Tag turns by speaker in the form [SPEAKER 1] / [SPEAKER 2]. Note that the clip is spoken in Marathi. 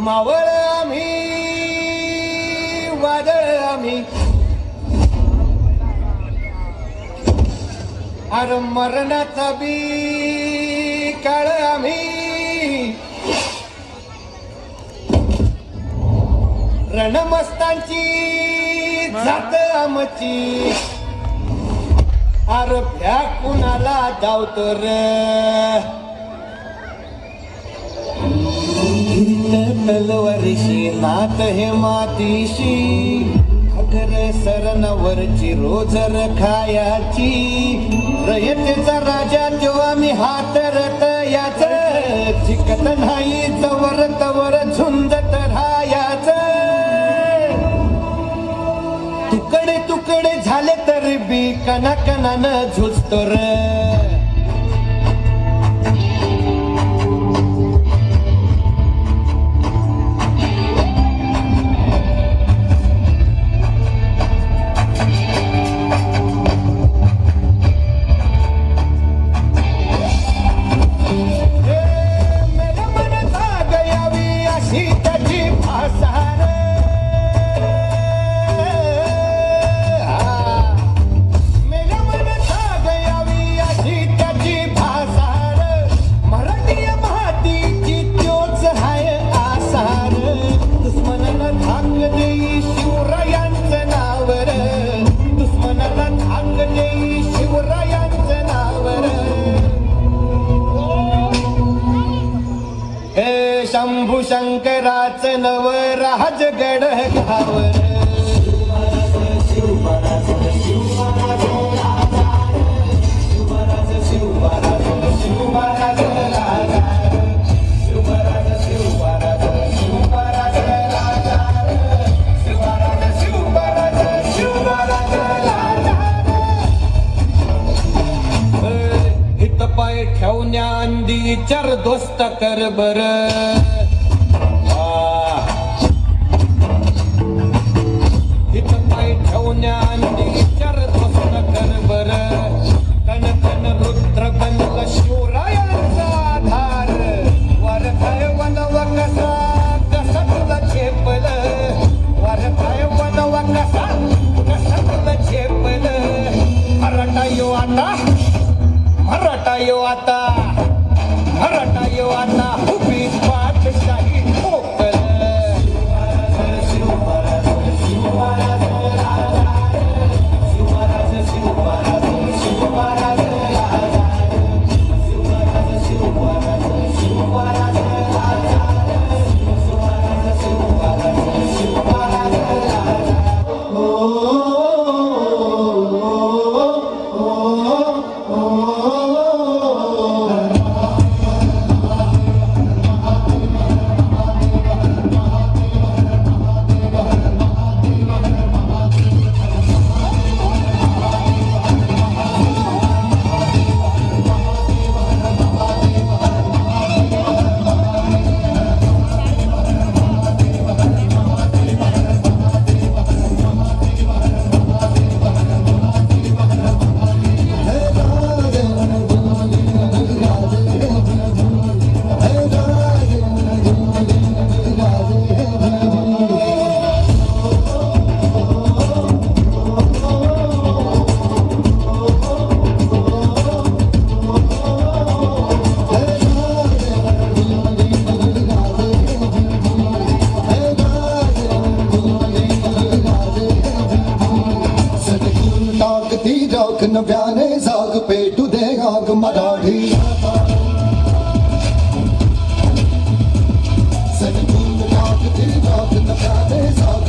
[SPEAKER 1] मावळ आम्ही वादळ आम्ही अर मरणाचा बी काळ आम्ही रणमस्तांची जात आमची अर भ्या कुणाला धावतो र तलवारीशी नात हे मातीशी अगर सरणावरची रोजर खायाची रयतेचा राजा जेव्हा मी हात रत याच जिकत नाही जवर तवर झुंजत राहायाच तुकडे तुकडे झाले तरी बी कणाकणानं झुजतो र शंभू शंकराच नव राजगड घावर हित पाय ठेवण्या अंदी चर दोस्त कर बर मराठा यो आता उभी पाठशाही ठोकल नव्याने जाग पेटू दे आग मराठी सनपूर्ण टाकती जाग नव्याने जाग